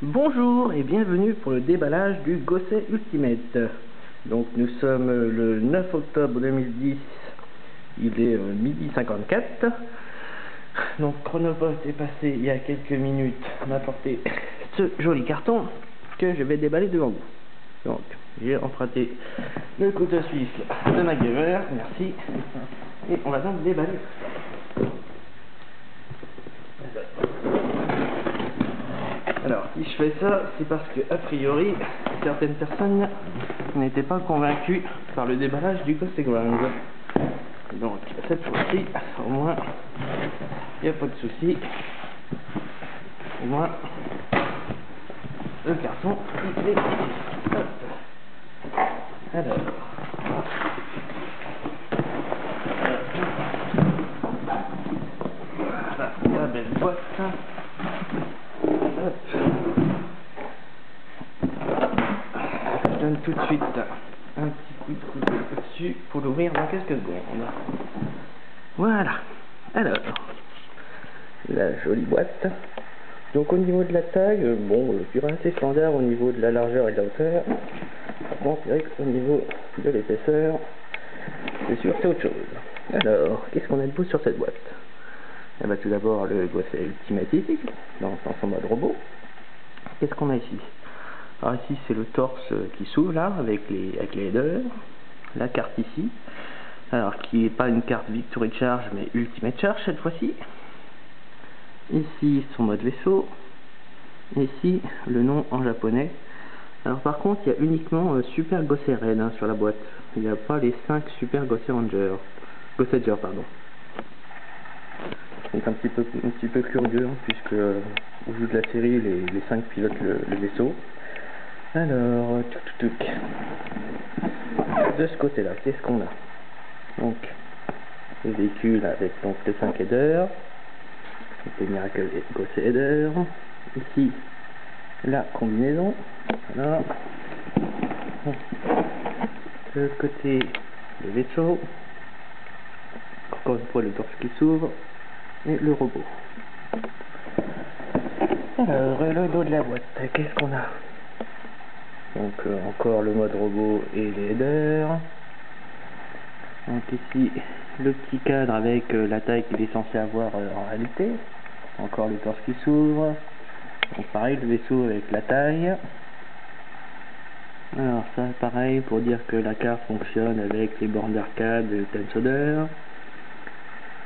Bonjour et bienvenue pour le déballage du Gosset Ultimate. Donc nous sommes le 9 octobre 2010, il est midi 54. Donc Chronopost est passé il y a quelques minutes m'apporter ce joli carton que je vais déballer devant vous. Donc j'ai emprunté le couteau suisse de MacGyver, merci. Et on va donc déballer. Alors, si je fais ça, c'est parce que, a priori, certaines personnes n'étaient pas convaincues par le déballage du Gosset Ground. Donc, cette fois-ci, au moins, il n'y a pas de souci. Au moins, le carton, il est ici. Hop. Alors. Voilà, la belle boîte. Je donne tout de suite un petit coup de couteau dessus pour l'ouvrir dans quelques secondes. Voilà. Alors, la jolie boîte. Donc au niveau de la taille, bon, je dirais assez standard au niveau de la largeur et de la hauteur. Par contre, c'est vrai qu'au niveau de l'épaisseur, c'est sûr, c'est autre chose. Alors, qu'est-ce qu'on a de beau sur cette boîte? Eh bien, tout d'abord, le Gosset Ultimate ici, dans son mode robot. Qu'est-ce qu'on a ici? Alors ici, c'est le torse qui s'ouvre là, avec les headers. La carte ici, alors qui n'est pas une carte Victory Charge, mais Ultimate Charge cette fois-ci. Ici, son mode vaisseau. Ici, le nom en japonais. Alors par contre, il y a uniquement Super Gosset Red sur la boîte. Il n'y a pas les 5 Super Gosset Gosset, pardon. Donc un petit peu curieux, puisque au bout de la série, les 5 pilotent le vaisseau. Alors, de ce côté-là, qu'est-ce qu'on a? Donc, le véhicule avec donc les 5 headers, les Miracle Gosset Headers. Ici, la combinaison. Voilà. De l'autre côté, le vaisseau. Encore une fois, le torse qui s'ouvre. Et le robot. Alors, le dos de la boîte, qu'est-ce qu'on a? Donc, encore le mode robot et les headers. Donc ici, le petit cadre avec la taille qu'il est censé avoir en réalité. Encore le torse qui s'ouvre. Donc pareil, le vaisseau avec la taille. Alors ça, pareil, pour dire que la carte fonctionne avec les bornes d'arcade Tensoder.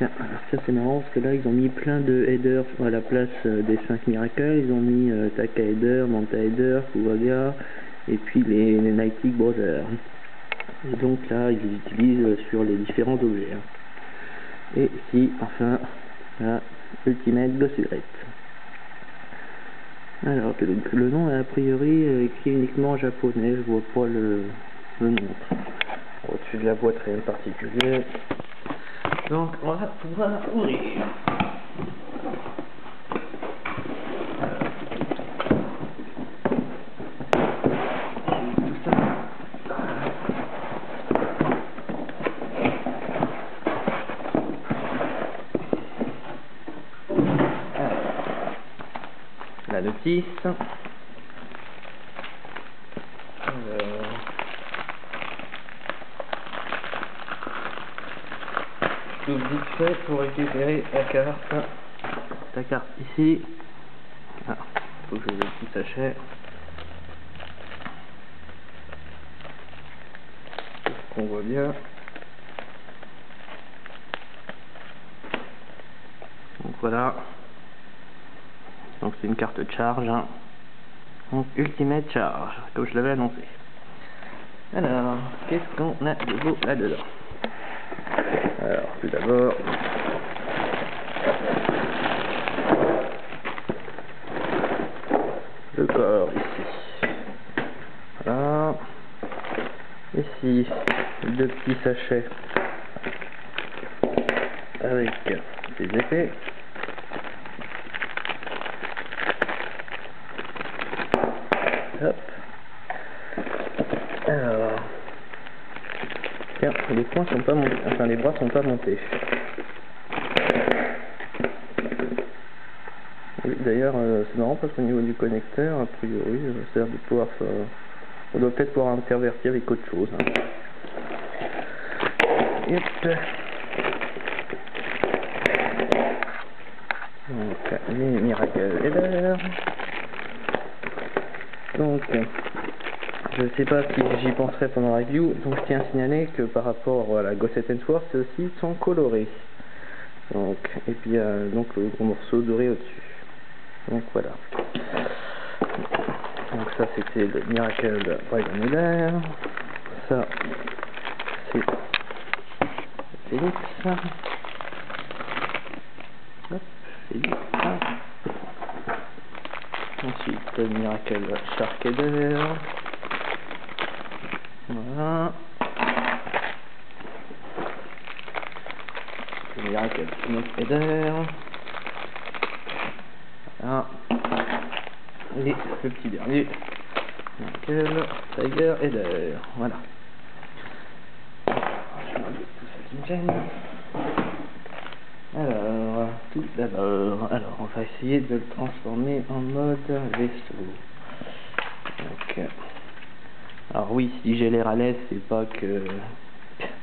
Alors ça c'est marrant parce que là ils ont mis plein de headers à la place des 5 Miracle. Ils ont mis Taka Header, Manta Header, Kuwaga et puis les Nightic Brothers. Et donc là ils les utilisent sur les différents objets. Et ici enfin la Ultimate Gosset. Alors le nom est a priori écrit uniquement en japonais, je vois pas le nom. Au-dessus de la boîte rien de particulier. Donc on va pouvoir ouvrir. La notice. Je vite fait pour récupérer la carte. Ta carte ici. Ah, faut que je le petit sachet. Qu'on voit bien. Donc voilà. Donc c'est une carte charge. Donc Ultimate Charge, comme je l'avais annoncé. Alors, qu'est-ce qu'on a de beau là-dedans? Alors, tout d'abord, le corps ici. Voilà. Ici, deux petits sachets avec des épées. Hop. Alors, tiens, les points sont pas montés, enfin les bras sont pas montés. Oui, d'ailleurs, C'est marrant parce qu'au niveau du connecteur, a priori, ça a l'air de pouvoir on doit peut-être pouvoir intervertir avec autre chose. Hein. Yep. Donc, les Miracle Header. Donc, je ne sais pas si j'y penserai pendant la review, donc je tiens à signaler que par rapport à la Gossett & Swartz, ceux-ci sont colorés. Donc, et puis donc le gros morceau doré au-dessus. Donc voilà. Donc ça c'était le Miracle Dragon Header. Ça c'est Phoenix. Hop, Phoenix. Ensuite le Miracle Shark Header. Voilà. Le Miracle Snake Header. Voilà. Et le petit dernier. Miracle Tiger Header. Voilà. Je vais enlever tout ça qui me gêne. Alors, tout d'abord, on va essayer de le transformer en mode vaisseau. Donc, alors oui, si j'ai l'air à l'aise, c'est pas que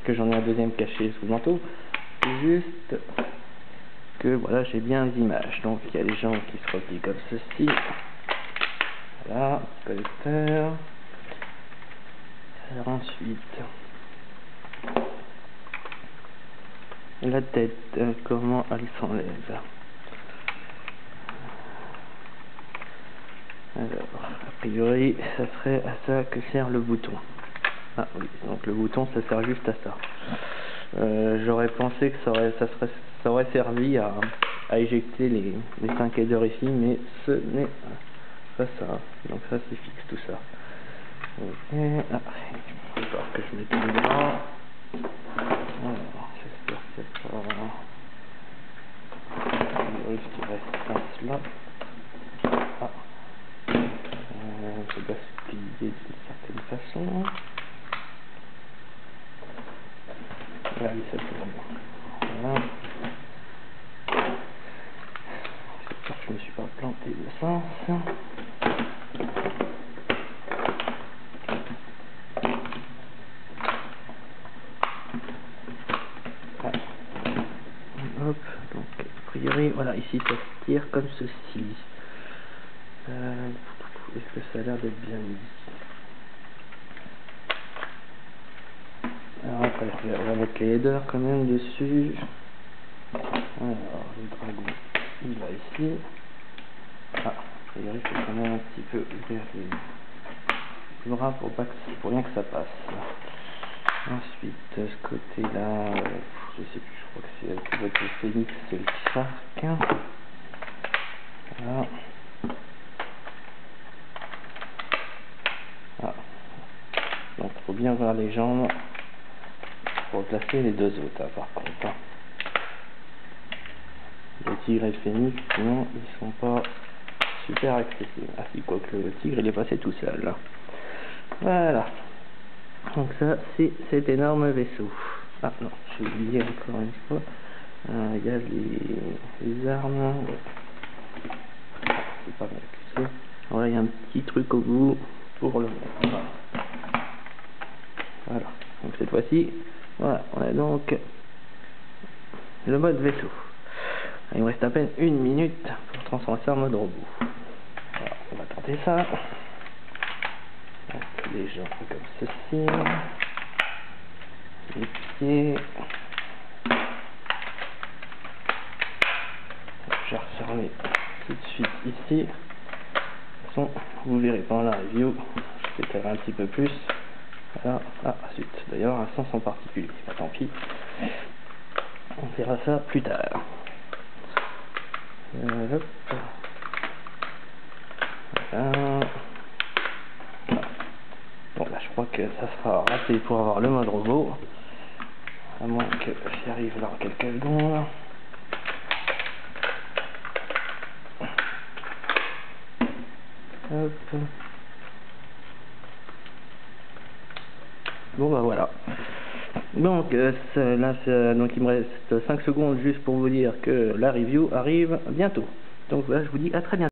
j'en ai un deuxième caché sous le manteau, c'est juste que voilà, j'ai bien les images. Donc il y a les gens qui se replient comme ceci. Voilà, collecteur. Alors ensuite, la tête, comment elle s'enlève. Alors, a priori, ça serait à ça que sert le bouton. Ah oui, donc le bouton, ça sert juste à ça. J'aurais pensé que ça aurait servi à éjecter les 5 headers ici, mais ce n'est pas ça. Donc ça, c'est fixe tout ça. Ok, il va falloir que je mette les bras. Alors, j'espère qu'il n'y a pas... Il risque qu'il reste un là. Ah. Je dois se plier d'une certaine façon. Là, oui, ça tourne. Voilà. J'espère que je ne me suis pas planté de sens. Ah. Hop, donc a priori, voilà, ici ça se tire comme ceci. Est-ce que ça a l'air d'être bien mis? Alors après, on va mettre les headers quand même dessus. Alors, le dragon, il va ici. Ah, il faut quand même un petit peu ouvrir les bras pour rien que ça passe. Ensuite, ce côté-là, je sais plus, je crois que c'est avec votre Phoenix, c'est le Shark. Voilà. Ah. Donc, il faut bien voir les jambes pour placer les deux autres, hein, par contre. Le tigre et le phénix, sinon, ils sont pas super accessibles. Ah si, quoique le tigre, il est passé tout seul. Là. Voilà. Donc ça, c'est cet énorme vaisseau. Ah non, j'ai oublié encore une fois. Il y a les armes. C'est pas bien accusé. Voilà, il y a un petit truc au bout pour le mettre. Voilà. Donc cette fois-ci, voilà, on a donc le mode vaisseau. Il me reste à peine 1 minute pour transformer ça en mode robot. Alors, on va tenter ça. Donc, les jambes comme ceci. Les pieds. Je vais refermer tout de suite ici. De toute façon, vous verrez pendant la review. Je vais un petit peu plus. Voilà. Ah, zut. D'ailleurs, un sens en particulier. Bah, tant pis. On verra ça plus tard. Hop. Voilà. Bon là je crois que ça sera raté pour avoir le mode robot. À moins que j'y arrive là en quelques secondes. Hop. Bon bah voilà. Donc donc il me reste 5 secondes juste pour vous dire que la review arrive bientôt. Donc voilà, je vous dis à très bientôt.